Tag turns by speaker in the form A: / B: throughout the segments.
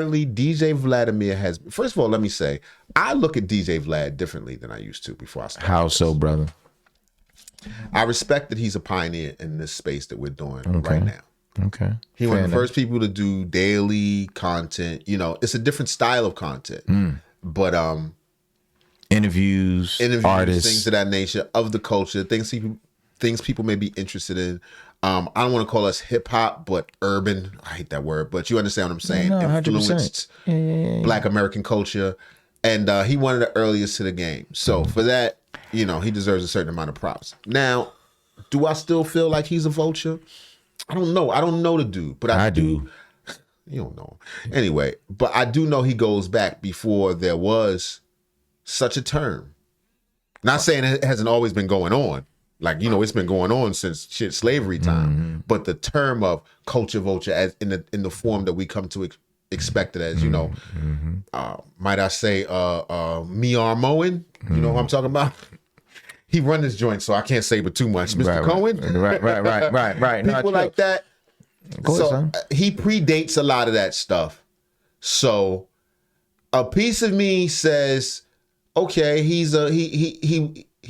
A: DJ Vladimir has. First of all, let me say, I look at DJ Vlad differently than I used to before I started.
B: How so, brother?
A: I respect that he's a pioneer in this space that we're doing right now.
B: Okay.
A: He one of the first people to do daily content. You know, it's a different style of content, but
B: interviews, artists,
A: things of that nature, of the culture, things people may be interested in. I don't want to call us hip hop, but urban. I hate that word, but you understand what I'm saying.
B: No,
A: Influenced Black American culture, and he one of the earliest to the game. So for that, you know, he deserves a certain amount of props. Now, do I still feel like he's a vulture? I don't know. I don't know the dude, but I do. You don't know him. Anyway, but I do know he goes back before there was such a term. Not saying it hasn't always been going on. Like, you know, it's been going on since slavery time. But the term of culture vulture as in the form that we come to expect it as, you know, might I say, Miar Moen, you know who I'm talking about? He run this joint, so I can't say but too much. Mr. Cohen?
B: Right.
A: People like that. So he predates a lot of that stuff. So a piece of me says, okay, he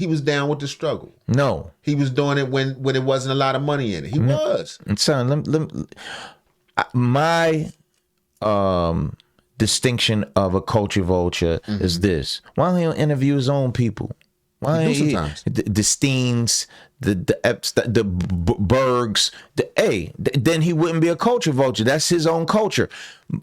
A: was down with the struggle.
B: No,
A: he was doing it when it wasn't a lot of money in it. He was.
B: And son, my distinction of a culture vulture is this: why don't he interview his own people? Why he the Steens, the Bergs, then he wouldn't be a culture vulture. That's his own culture.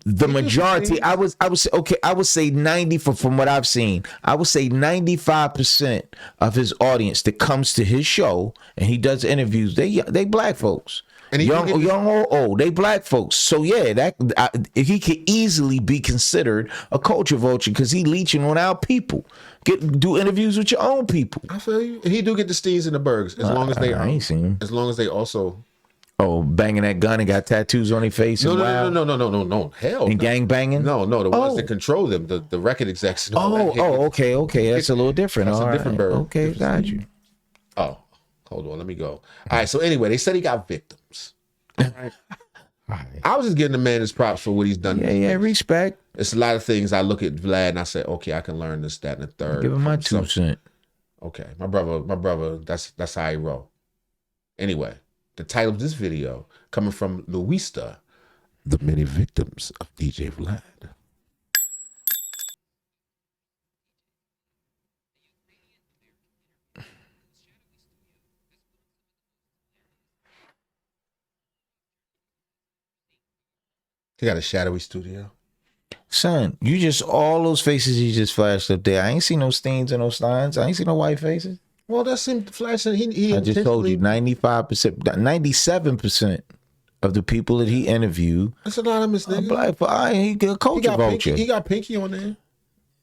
B: The majority, I would say 90 from what I've seen. I would say 95% of his audience that comes to his show and he does interviews, they black folks. And young or old, they black folks. So yeah, he could easily be considered a culture vulture because he leeching on our people. Do interviews with your own people.
A: I feel you. He do get the Steens and the Bergs as long as they
B: I ain't seen him.
A: As long as they also
B: banging that gun and got tattoos on their face.
A: No. Hell,
B: and gang banging.
A: No, the ones that control them, the record execs.
B: Okay. That's a little different.
A: That's a different bird.
B: Okay, got you.
A: Oh, hold on, let me go. All right. So anyway, they said he got victims. All right. I was just giving the man his props for what he's done.
B: Yeah, respect.
A: It's a lot of things I look at Vlad and I say, okay, I can learn this, that, and the third.
B: Give him my 2 cents.
A: Okay, my brother, that's how he roll. Anyway, the title of this video coming from Louisa, the many victims of DJ Vlad. He got a shadowy studio.
B: Son, all those faces you just flashed up there. I ain't seen no stains and no signs. I ain't seen no white faces.
A: Well, that's him flashing.
B: I just told you 95%, 97% of the people that he interviewed.
A: That's anonymous, nigga.
B: Black, he got a culture vulture.
A: He got Pinky on there.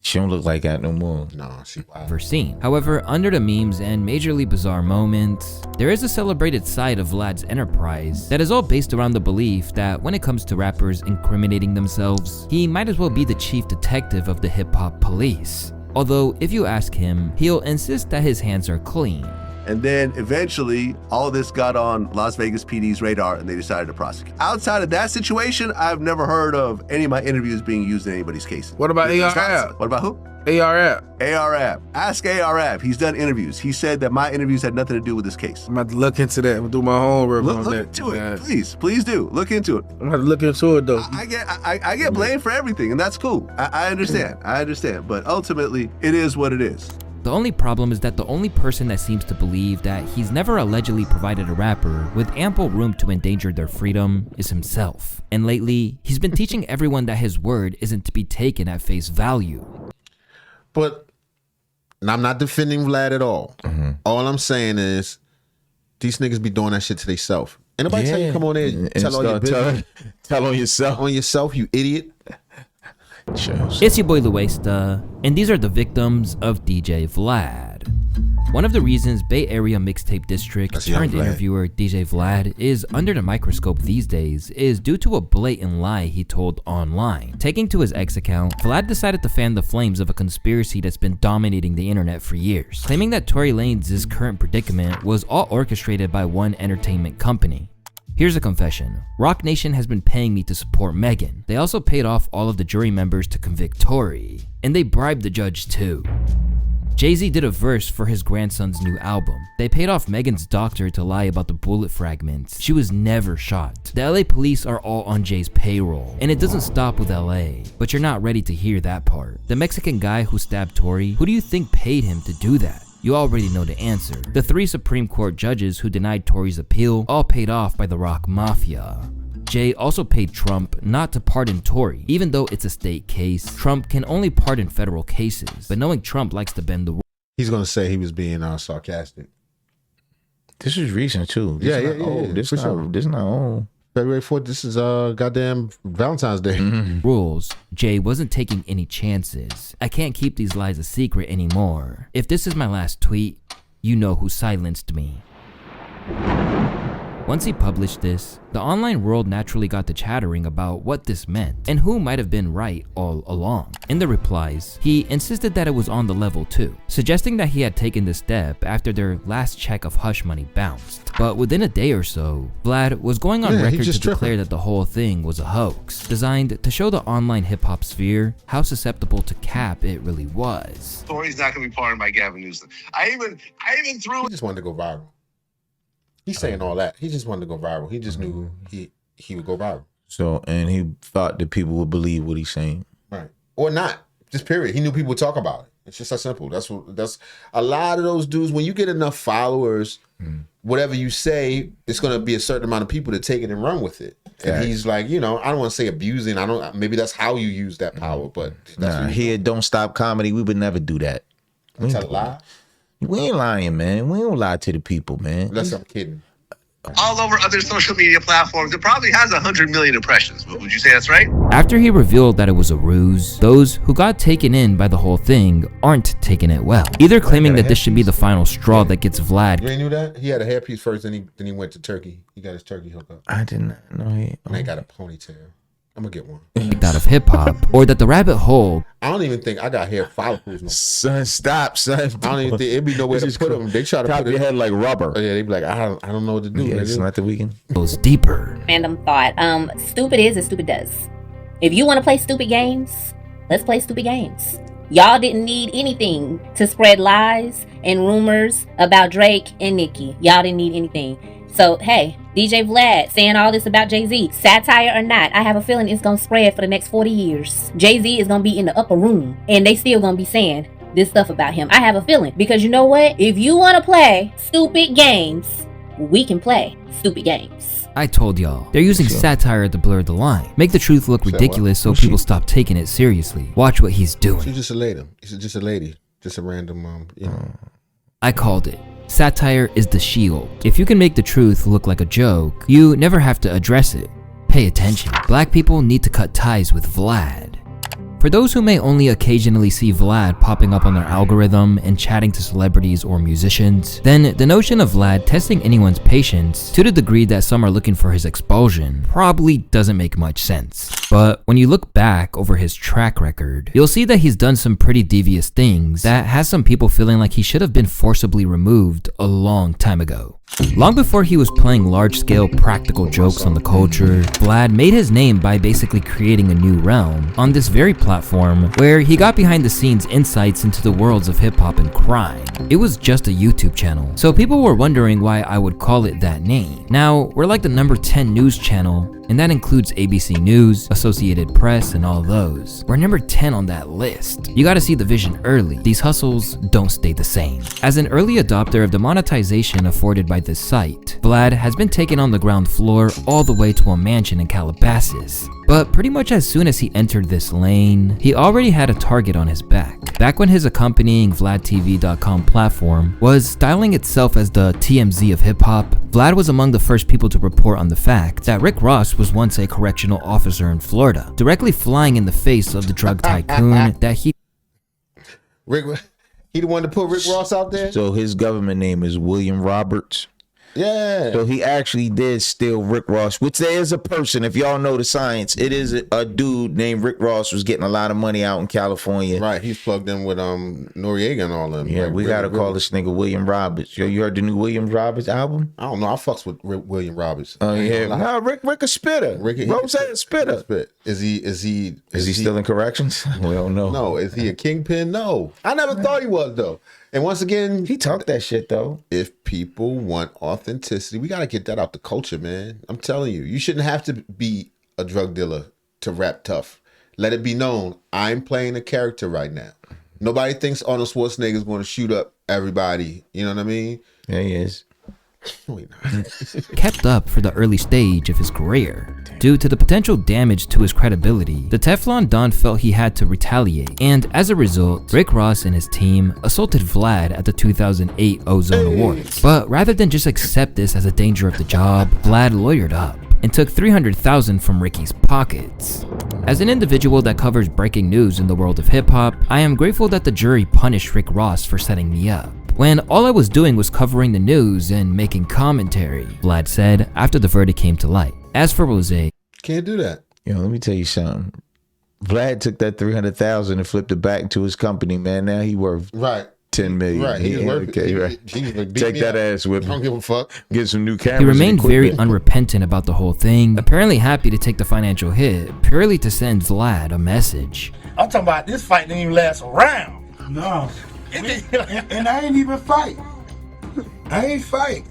B: She don't look like that no more.
A: No, she wild.
C: Ever seen. However, under the memes and majorly bizarre moments, there is a celebrated side of Vlad's enterprise that is all based around the belief that when it comes to rappers incriminating themselves, he might as well be the chief detective of the hip-hop police. Although, if you ask him, he'll insist that his hands are clean.
D: And then eventually, all of this got on Las Vegas PD's radar and they decided to prosecute. Outside of that situation, I've never heard of any of my interviews being used in anybody's cases.
E: What about ARAP?
D: What about who?
E: ARAP.
D: ARAP. Ask ARAP. He's done interviews. He said that my interviews had nothing to do with this case.
E: I'm about to look into that. I'm gonna do my homework on that.
D: Look into it. Please do. Look into it.
E: I'm gonna look into it though.
D: I get blamed for everything, and that's cool. I understand. But ultimately, it is what it is.
C: The only problem is that the only person that seems to believe that he's never allegedly provided a rapper with ample room to endanger their freedom is himself. And lately, he's been teaching everyone that his word isn't to be taken at face value.
A: But I'm not defending Vlad at all. All I'm saying is these niggas be doing that shit to themselves. Ain't nobody tell you come on there and tell all your business.
B: Tell on yourself.
A: On yourself, you idiot.
C: It's your boy Louisa, and these are the victims of DJ Vlad. One of the reasons Bay Area Mixtape District turned interviewer DJ Vlad is under the microscope these days is due to a blatant lie he told online. Taking to his X account, Vlad decided to fan the flames of a conspiracy that's been dominating the internet for years, claiming that Tory Lanez' current predicament was all orchestrated by one entertainment company. Here's a confession. Rock Nation has been paying me to support Megan. They also paid off all of the jury members to convict Tory. And they bribed the judge too. Jay-Z did a verse for his grandson's new album. They paid off Megan's doctor to lie about the bullet fragments. She was never shot. The LA police are all on Jay's payroll. And it doesn't stop with LA. But you're not ready to hear that part. The Mexican guy who stabbed Tory, who do you think paid him to do that? You already know the answer. The 3 Supreme Court judges who denied Tory's appeal, all paid off by the Rock Mafia. Jay also paid Trump not to pardon Tory. Even though it's a state case, Trump can only pardon federal cases. But knowing Trump likes to bend the rules.
A: He's going to say he was being sarcastic.
B: This is recent too. This
A: Yeah.
B: This is not old.
A: February 4th, this is goddamn Valentine's Day.
C: Rules. Jay wasn't taking any chances. I can't keep these lies a secret anymore. If this is my last tweet, you know who silenced me. Once he published this, the online world naturally got to chattering about what this meant and who might have been right all along. In the replies, he insisted that it was on the level too, suggesting that he had taken this step after their last check of hush money bounced. But within a day or so, Vlad was going on record to declare that the whole thing was a hoax, designed to show the online hip-hop sphere how susceptible to cap it really was.
D: Tory's not going to be pardoned by Gavin Newsom. I even threw.
A: He just wanted to go viral. He's saying all that. He just wanted to go viral. He just knew he would go viral.
B: So, and he thought that people would believe what he's saying.
A: Right. Or not. Just period. He knew people would talk about it. It's just that simple. That's a lot of those dudes, when you get enough followers, whatever you say, it's gonna be a certain amount of people that take it and run with it. And he's like, I don't want to say abusing. Maybe that's how you use that power, but that's
B: Here at Don't Stop Comedy, we would never do that.
A: That's a lie.
B: We ain't lying, man. We don't lie to the people, man.
A: Unless I'm kidding.
D: All over other social media platforms. It probably has 100 million impressions. Would you say that's right?
C: After he revealed that it was a ruse, those who got taken in by the whole thing aren't taking it well, either claiming that this should be the final straw that gets Vlad.
A: You ain't knew that? He had a hairpiece first, then he went to Turkey. He got his Turkey hookup.
B: I did not know he.
A: And they got a ponytail. I'm gonna get one.
C: Out of hip hop, or that the rabbit hole.
A: I don't even think I got hair follicles. No.
B: Son, stop, son.
A: I don't even think it'd be nowhere to put them. They try to
B: top
A: put
B: your head like rubber.
A: Oh, yeah, they be like, I don't know what to do.
B: Yeah, it's not the weekend.
C: Goes deeper.
F: Random thought. Stupid is as stupid does. If you want to play stupid games, let's play stupid games. Y'all didn't need anything to spread lies and rumors about Drake and Nicki. Y'all didn't need anything. So, hey, DJ Vlad saying all this about Jay-Z, satire or not, I have a feeling it's going to spread for the next 40 years. Jay-Z is going to be in the upper room, and they still going to be saying this stuff about him. I have a feeling, because you know what? If you want to play stupid games, we can play stupid games.
C: I told y'all, they're using satire to blur the line. Make the truth look ridiculous so people stop taking it seriously. Watch what he's doing.
A: She's just a lady. She's just a lady. Just a random,
C: I called it. Satire is the shield. If you can make the truth look like a joke, you never have to address it. Pay attention. Black people need to cut ties with Vlad. For those who may only occasionally see Vlad popping up on their algorithm and chatting to celebrities or musicians, then the notion of Vlad testing anyone's patience to the degree that some are looking for his expulsion probably doesn't make much sense. But when you look back over his track record, you'll see that he's done some pretty devious things that has some people feeling like he should have been forcibly removed a long time ago. Long before he was playing large-scale practical jokes on the culture, Vlad made his name by basically creating a new realm on this very platform where he got behind-the-scenes insights into the worlds of hip-hop and crime. It was just a YouTube channel, so people were wondering why I would call it that name. Now, we're like the number 10 news channel, and that includes ABC News, Associated Press, and all those. We're number 10 on that list. You gotta see the vision early. These hustles don't stay the same. As an early adopter of the monetization afforded by this site, Vlad has been taken on the ground floor all the way to a mansion in Calabasas. But pretty much as soon as he entered this lane, he already had a target on his back. Back when his accompanying VladTV.com platform was styling itself as the TMZ of hip-hop, Vlad was among the first people to report on the fact that Rick Ross was once a correctional officer in Florida, directly flying in the face of the drug tycoon that he
A: the one to put Rick Ross out there?
B: So his government name is William Roberts.
A: Yeah.
B: So he actually did steal Rick Ross, which there is a person, if y'all know the science, it is a dude named Rick Ross was getting a lot of money out in California.
A: Right, he's plugged in with Noriega and all them.
B: Yeah,
A: like,
B: we gotta call this nigga William Roberts. Yo, you heard the new William Roberts album?
A: I don't know. I fucks with William Roberts.
B: Oh yeah, nah, Rick a spitter. Rose a spitter.
A: Spit. Is he
B: still in corrections? We don't know.
A: No, is he a kingpin? No, I never thought he was though. And once again,
B: he talked that shit though.
A: If people want authenticity, we gotta get that out the culture, man. I'm telling you, you shouldn't have to be a drug dealer to rap tough. Let it be known, I'm playing a character right now. Nobody thinks Arnold Schwarzenegger is going to shoot up everybody. You know what I mean?
B: Yeah, he is.
A: No, he not.
C: Kept up for the early stage of his career. Due to the potential damage to his credibility, the Teflon Don felt he had to retaliate, and as a result, Rick Ross and his team assaulted Vlad at the 2008 Ozone Awards. But rather than just accept this as a danger of the job, Vlad lawyered up and took $300,000 from Ricky's pockets. As an individual that covers breaking news in the world of hip-hop, I am grateful that the jury punished Rick Ross for setting me up, when all I was doing was covering the news and making commentary, Vlad said after the verdict came to light. As for Rose,
A: can't do that.
B: Yo, let me tell you something. Vlad took that $300,000 and flipped it back into his company, man. Now he worth $10 million.
A: Right, he's worth
B: okay,
A: it.
B: right.
A: Like,
B: take that ass with
A: I don't give a fuck.
B: Get some new cameras.
C: He remained very unrepentant about the whole thing, apparently happy to take the financial hit, purely to send Vlad a message.
G: I'm talking about this fight didn't even last a round.
H: No. And I ain't even fight. I ain't fight.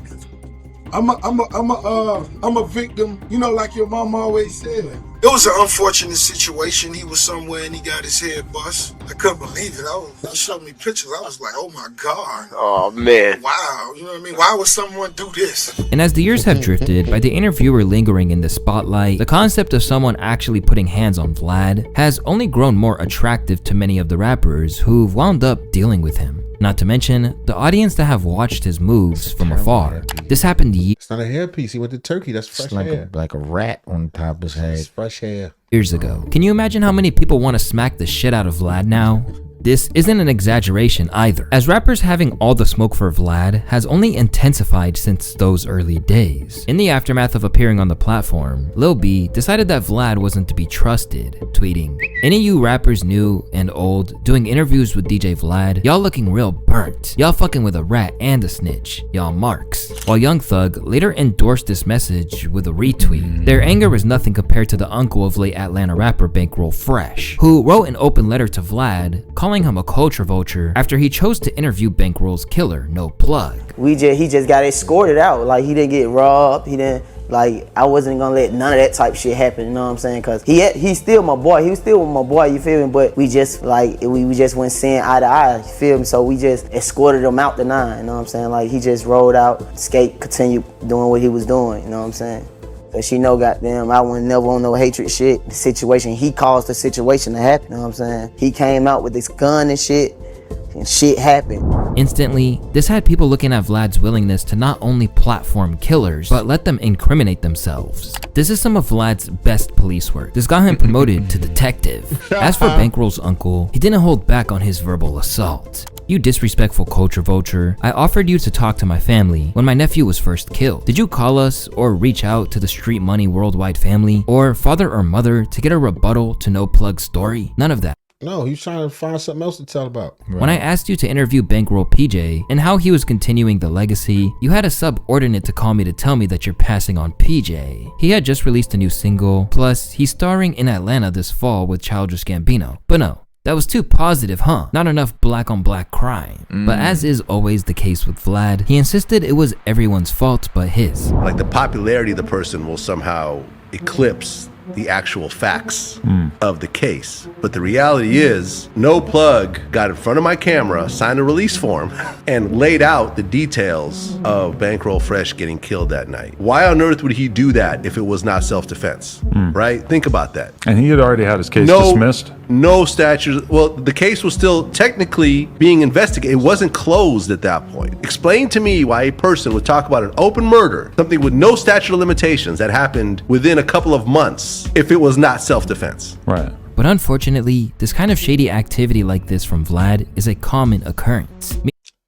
H: I'm a victim, you know, like your mom always said. It was an unfortunate situation. He was somewhere and he got his head bust. I couldn't believe it. He showed me pictures. I was like, oh my God.
G: Oh man.
H: Wow. You know what I mean? Why would someone do this?
C: And as the years have drifted, by the interviewer lingering in the spotlight, the concept of someone actually putting hands on Vlad has only grown more attractive to many of the rappers who've wound up dealing with him. Not to mention, the audience that have watched his moves from afar. This happened
A: It's not a hairpiece. He went to Turkey. That's fresh hair.
B: Like a rat on top of his head.
A: It's fresh hair.
C: years ago. Can you imagine how many people want to smack the shit out of Vlad now? This isn't an exaggeration either, as rappers having all the smoke for Vlad has only intensified since those early days. In the aftermath of appearing on the platform, Lil B decided that Vlad wasn't to be trusted, tweeting, "Any of you rappers new and old doing interviews with DJ Vlad, y'all looking real burnt. Y'all fucking with a rat and a snitch. Y'all marks." While Young Thug later endorsed this message with a retweet. Their anger was nothing compared to the uncle of late Atlanta rapper Bankroll Fresh, who wrote an open letter to Vlad calling him a culture vulture after he chose to interview Bankroll's killer, No Plug.
I: He just got escorted out. Like, he didn't get robbed. He didn't, like, I wasn't gonna let none of that type shit happen, you know what I'm saying? Cause he's still my boy. He was still my boy, you feel me? But we just we just went seeing eye to eye, you feel me? So we just escorted him out the nine, you know what I'm saying? Like, he just rolled out, skate, continued doing what he was doing, you know what I'm saying? Cause she know, goddamn, I wouldn't never want no hatred shit. The situation, he caused the situation to happen, you know what I'm saying? He came out with his gun and shit happened.
C: Instantly, this had people looking at Vlad's willingness to not only platform killers, but let them incriminate themselves. This is some of Vlad's best police work. This got him promoted to detective. As for Bankroll's uncle, he didn't hold back on his verbal assault. "You disrespectful culture vulture. I offered you to talk to my family when my nephew was first killed. Did you call us or reach out to the Street Money Worldwide family or father or mother to get a rebuttal to No Plug's story? None of that.
A: No, he's trying to find something else to tell about."
C: When I asked you to interview Bankroll PJ and how he was continuing the legacy, you had a subordinate to call me to tell me that you're passing on PJ. He had just released a new single, plus he's starring in Atlanta this fall with Childish Gambino. But no, that was too positive, huh? Not enough black on black crime. But as is always the case with Vlad, he insisted it was everyone's fault but his.
D: Like, the popularity of the person will somehow eclipse the actual facts of the case. But the reality is, No Plug got in front of my camera, signed a release form, and laid out the details of Bankroll Fresh getting killed that night. Why on earth would he do that if it was not self-defense? Right? Think about that.
J: And he had already had his case dismissed?
D: No statute. Well, the case was still technically being investigated. It wasn't closed at that point. Explain to me why a person would talk about an open murder, something with no statute of limitations that happened within a couple of months, if it was not self-defense.
J: Right.
C: But unfortunately, this kind of shady activity like this from Vlad is a common occurrence.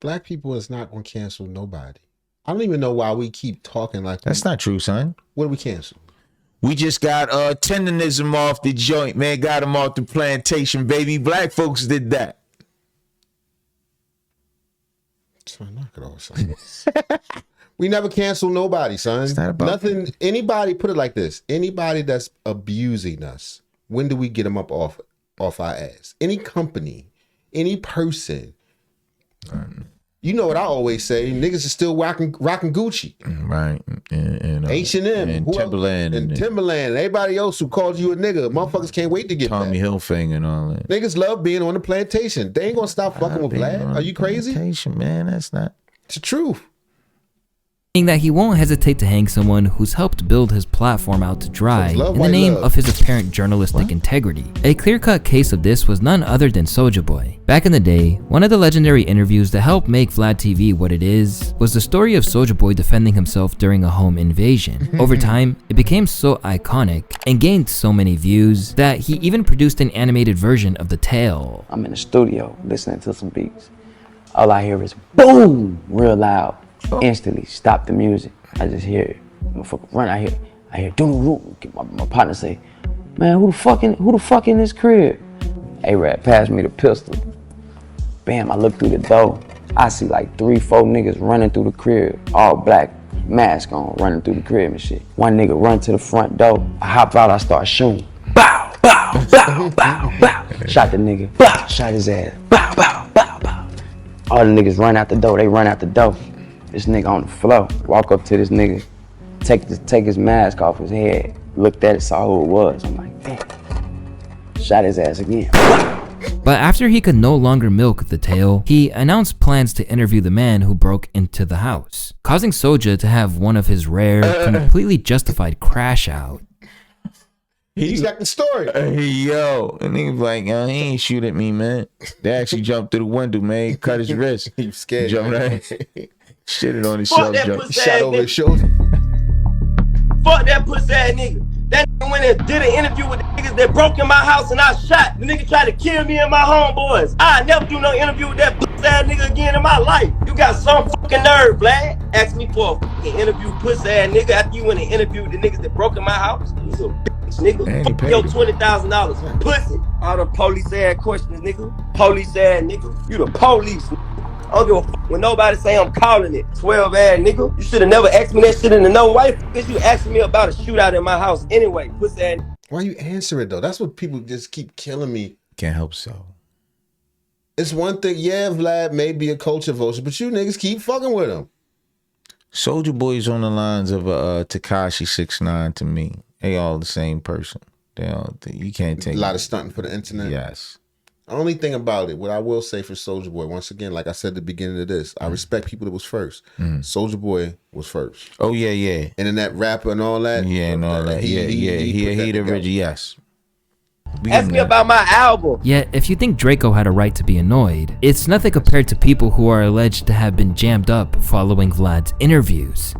A: Black people is not going to cancel nobody. I don't even know why we keep talking like that.
B: That's not true, son.
A: What did we cancel?
B: We just got tendonism off the joint, man. Got him off the plantation, baby. Black folks did that.
A: Son, knock it off, son. We never cancel nobody, son.
B: It's not about
A: nothing. Anybody, put it like this: anybody that's abusing us, when do we get them up off our ass? Any company, any person. You know what I always say: niggas is still rocking Gucci,
B: right? And
A: H&M,
B: and Timberland,
A: and Timberland, and everybody else who called you a nigga. Motherfuckers can't wait to get
B: Tommy
A: back.
B: Hilfiger and all that.
A: Niggas love being on the plantation. They ain't gonna stop fucking with Vlad. Are you crazy?
B: Plantation, man, that's not.
A: It's the truth.
C: That he won't hesitate to hang someone who's helped build his platform out to dry in the name of his apparent journalistic integrity. A clear-cut case of this was none other than Soulja Boy. Back in the day, one of the legendary interviews that helped make Vlad TV what it is was the story of Soulja Boy defending himself during a home invasion. Over time, it became so iconic and gained so many views that he even produced an animated version of the tale.
K: I'm in the studio listening to some beats. All I hear is boom, real loud. Instantly stop the music. I just hear it. Motherfucker run. I hear doo. My partner say, "Man, who the fuck in this crib?" A-Rap passed me the pistol. Bam! I look through the door. I see like 3-4 niggas running through the crib, all black, mask on, running through the crib and shit. One nigga run to the front door. I hop out. I start shooting. Bow, bow, bow, bow, bow. Shot the nigga. Bow. Shot his ass. Bow, bow, bow, bow. All the niggas run out the door. They run out the door. This nigga on the floor, walk up to this nigga, take his mask off his head, looked at it, saw who it was. I'm like, damn. Shot his ass again.
C: But after he could no longer milk the tale, he announced plans to interview the man who broke into the house, causing Soulja to have one of his rare, completely justified crash out.
A: He's got the story.
B: Hey, yo. And he was like, yo, he ain't shoot at me, man. They actually jumped through the window, man. Cut his wrist.
A: He was scared.
B: Jumped right. Shitted on his shoulder.
A: Shot over his shoulder.
L: Fuck that pussy ass nigga. That nigga went and did an interview with the niggas that broke in my house and I shot. The nigga tried to kill me and my homeboys. I never do no interview with that pussy ass nigga again in my life. You got some fucking nerve, Vlad. Ask me for a fucking interview, pussy ass nigga, after you went and interviewed the niggas that broke in my house. You a bitch, nigga. Fuck your $20,000, pussy. All the police ass questions, nigga. Police ass nigga. You the police, nigga. I don't give a fuck when nobody say I'm calling it. 12 ass nigga. You should have never asked me that shit in the no way. Because you asking me about a shootout in my house anyway, pussy ass.
A: Why you answer it though? That's what people just keep killing me.
B: Can't help so.
A: It's one thing, yeah, Vlad may be a culture vulture, but you niggas keep fucking with him.
B: Soulja Boy's on the lines of Tekashi 6ix9ine to me. They all the same person. They all, you can't take
A: a lot of stunting for the internet.
B: Yes.
A: The only thing about it, what I will say for Soulja Boy, once again, like I said at the beginning of this, I respect people that was first. Soulja Boy was first.
B: Oh yeah, yeah.
A: Internet rapper and all that.
B: Yeah, and all that. He the original. Yes.
L: Ask me about my album.
C: Yet, if you think Draco had a right to be annoyed, it's nothing compared to people who are alleged to have been jammed up following Vlad's interviews.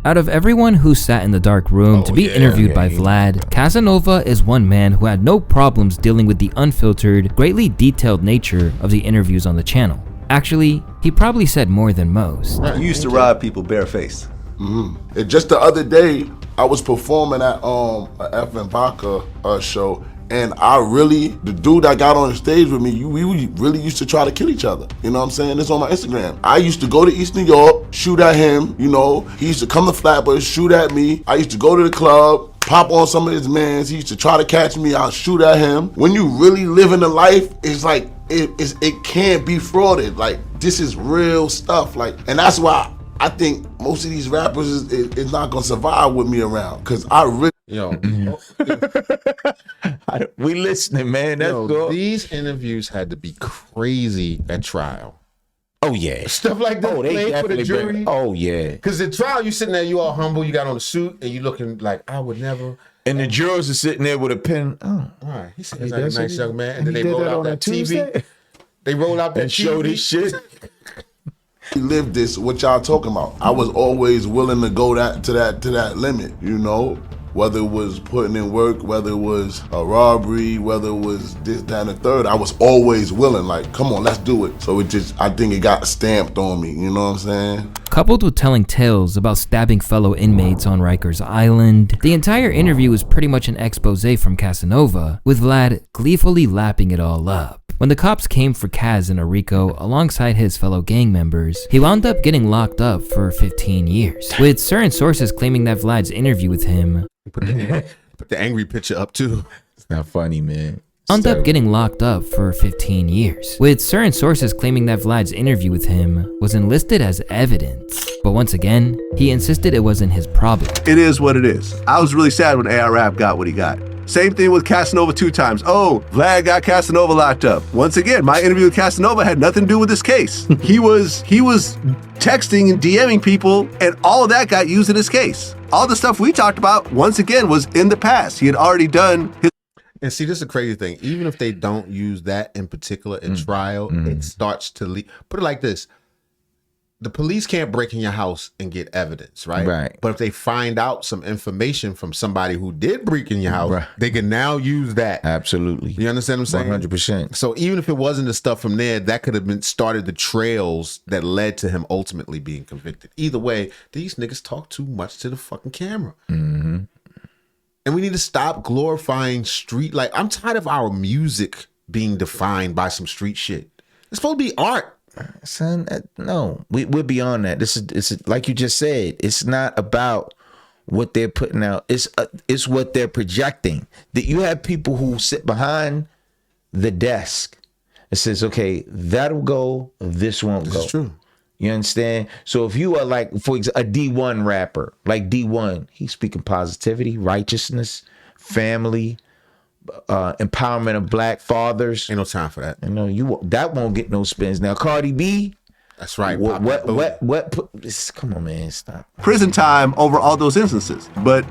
C: Out of everyone who sat in the dark room to be interviewed by Vlad, Casanova is one man who had no problems dealing with the unfiltered, greatly detailed nature of the interviews on the channel. Actually, he probably said more than most.
D: You used to rob people barefaced.
M: And just the other day, I was performing at a F and Vodka show, and the dude that got on the stage with me, we really used to try to kill each other. You know what I'm saying? It's on my Instagram. I used to go to East New York, shoot at him, you know. He used to come to Flatbush, shoot at me. I used to go to the club, pop on some of his mans. He used to try to catch me, I'll shoot at him. When you really living the life, it's like, it can't be frauded. Like, this is real stuff. Like, and that's why I think most of these rappers is not gonna survive with me around. Cause I really
B: we listening, man. That's cool.
A: These interviews had to be crazy at trial.
B: Oh yeah.
A: Stuff like that.
B: Oh, they
A: played for the jury.
B: Oh yeah.
A: Cause at trial you sitting there, you all humble, you got on a suit and you looking like I would never.
B: And the jurors are sitting there with a pen. Oh,
A: all right. He said he's like a nice young man. And then they roll out that TV. They roll out that
B: and show this shit.
M: He lived this, what y'all talking about. I was always willing to go to that limit, you know? Whether it was putting in work, whether it was a robbery, whether it was this, that, and the third, I was always willing, like, come on, let's do it. So I think it got stamped on me, you know what I'm saying?
C: coupled with telling tales about stabbing fellow inmates on Rikers Island. The entire interview was pretty much an expose from Casanova, with Vlad gleefully lapping it all up. When the cops came for Kaz and Arico alongside his fellow gang members, he wound up getting locked up for 15 years, with certain sources claiming that Vlad's interview with him
A: put the angry picture up too.
B: It's not funny, man.
C: Wound up getting locked up for 15 years, with certain sources claiming that Vlad's interview with him was enlisted as evidence. But once again, he insisted it wasn't his problem.
D: It is what it is. I was really sad when AR Rap got what he got. Same thing with Casanova 2 times. Oh, Vlad got Casanova locked up. Once again, my interview with Casanova had nothing to do with this case. He was texting and DMing people, and all of that got used in this case. All the stuff we talked about, once again, was in the past. He had already done his.
A: And see, this is a crazy thing. Even if they don't use that in particular in trial, it starts to leak. Put it like this. The police can't break in your house and get evidence, right?
B: Right.
A: But if they find out some information from somebody who did break in your house, they can now use that.
B: Absolutely.
A: You understand what I'm saying?
B: 100%.
A: So even if it wasn't the stuff from there, that could have been started the trails that led to him ultimately being convicted. Either way, these niggas talk too much to the fucking camera.
B: Mm-hmm.
A: And we need to stop glorifying street. Like, I'm tired of our music being defined by some street shit. It's supposed to be art.
B: Son, no, we're beyond that. This is like you just said. It's not about what they're putting out. It's what they're projecting. That you have people who sit behind the desk. It says, okay, that'll go. This won't go.
A: This is true.
B: You understand? So if you are like, for example, a D1 rapper, like D1, he's speaking positivity, righteousness, family, empowerment of black fathers.
A: Ain't no time for that.
B: You know, that won't get no spins. Now Cardi B,
A: that's right.
B: Come on, man, stop.
D: Prison time over all those instances. But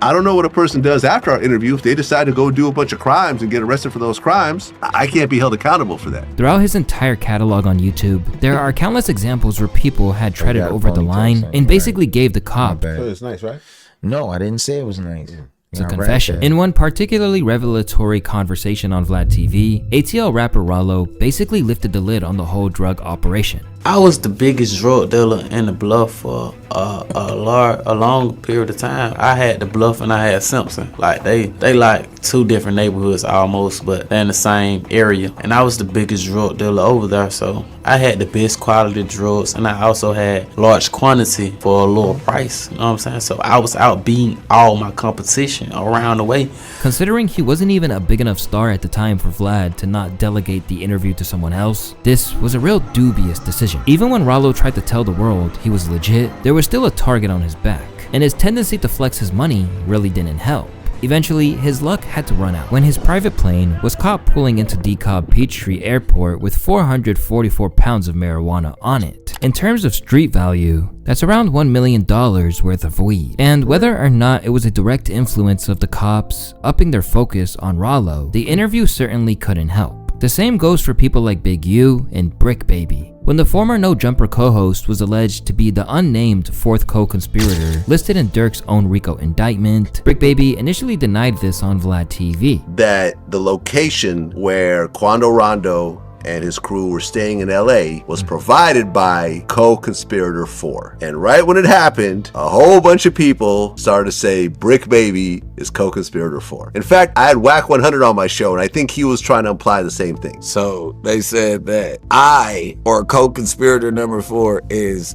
D: I don't know what a person does after our interview. If they decide to go do a bunch of crimes and get arrested for those crimes, I can't be held accountable for that.
C: Throughout his entire catalog on YouTube, there are countless examples where people had treaded over the line and basically gave the cop
A: It's nice, right?
B: No, I didn't say it was nice.
C: a confession. In one particularly revelatory conversation on Vlad TV, ATL rapper Rollo basically lifted the lid on the whole drug operation.
N: I was the biggest drug dealer in the Bluff for a long period of time. I had the Bluff and I had Simpson. Like they like two different neighborhoods almost, but they're in the same area. And I was the biggest drug dealer over there, so I had the best quality drugs, and I also had large quantity for a lower price. You know what I'm saying? So I was out beating all my competition around the way.
C: Considering he wasn't even a big enough star at the time for Vlad to not delegate the interview to someone else, this was a real dubious decision. Even when Rollo tried to tell the world he was legit, there was still a target on his back, and his tendency to flex his money really didn't help. Eventually, his luck had to run out when his private plane was caught pulling into DeKalb Peachtree Airport with 444 pounds of marijuana on it. In terms of street value, that's around $1 million worth of weed. And whether or not it was a direct influence of the cops upping their focus on Rollo, the interview certainly couldn't help. The same goes for people like Big U and Brick Baby. When the former No Jumper co-host was alleged to be the unnamed fourth co-conspirator listed in Dirk's own RICO indictment, Brick Baby initially denied this on Vlad TV.
D: That the location where Quando Rondo and his crew were staying in LA was provided by co-conspirator 4. And right when it happened, a whole bunch of people started to say Brick Baby is co-conspirator 4. In fact, I had Whack 100 on my show, and I think he was trying to imply the same thing.
O: So they said that I, or co-conspirator number 4,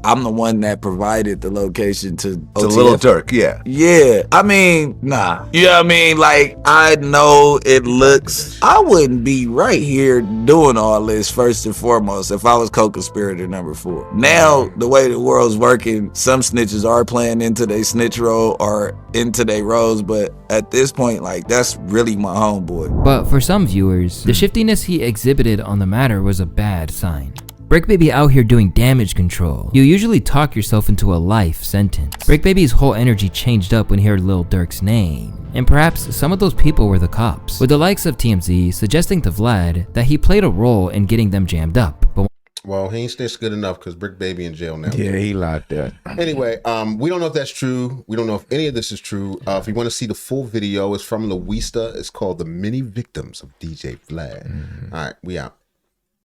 O: I'm the one that provided the location to OTF.
D: Lil Durk, yeah.
O: Yeah, I mean, nah. You know what I mean? Like, I know it looks, I wouldn't be right here doing all this first and foremost if I was co-conspirator number 4. Now, the way the world's working, some snitches are playing into their snitch role or into their roles, but at this point, like, that's really my homeboy.
C: But for some viewers, the shiftiness he exhibited on the matter was a bad sign. Brick Baby out here doing damage control. You usually talk yourself into a life sentence. Brick Baby's whole energy changed up when he heard Lil Durk's name. And perhaps some of those people were the cops, with the likes of TMZ suggesting to Vlad that he played a role in getting them jammed up. But
A: well, he ain't stitched good enough because Brick Baby in jail now.
B: Yeah, he locked up.
A: Anyway, we don't know if that's true. We don't know if any of this is true. If you want to see the full video, it's from Louisa. It's called The Many Victims of DJ Vlad. All right, we out.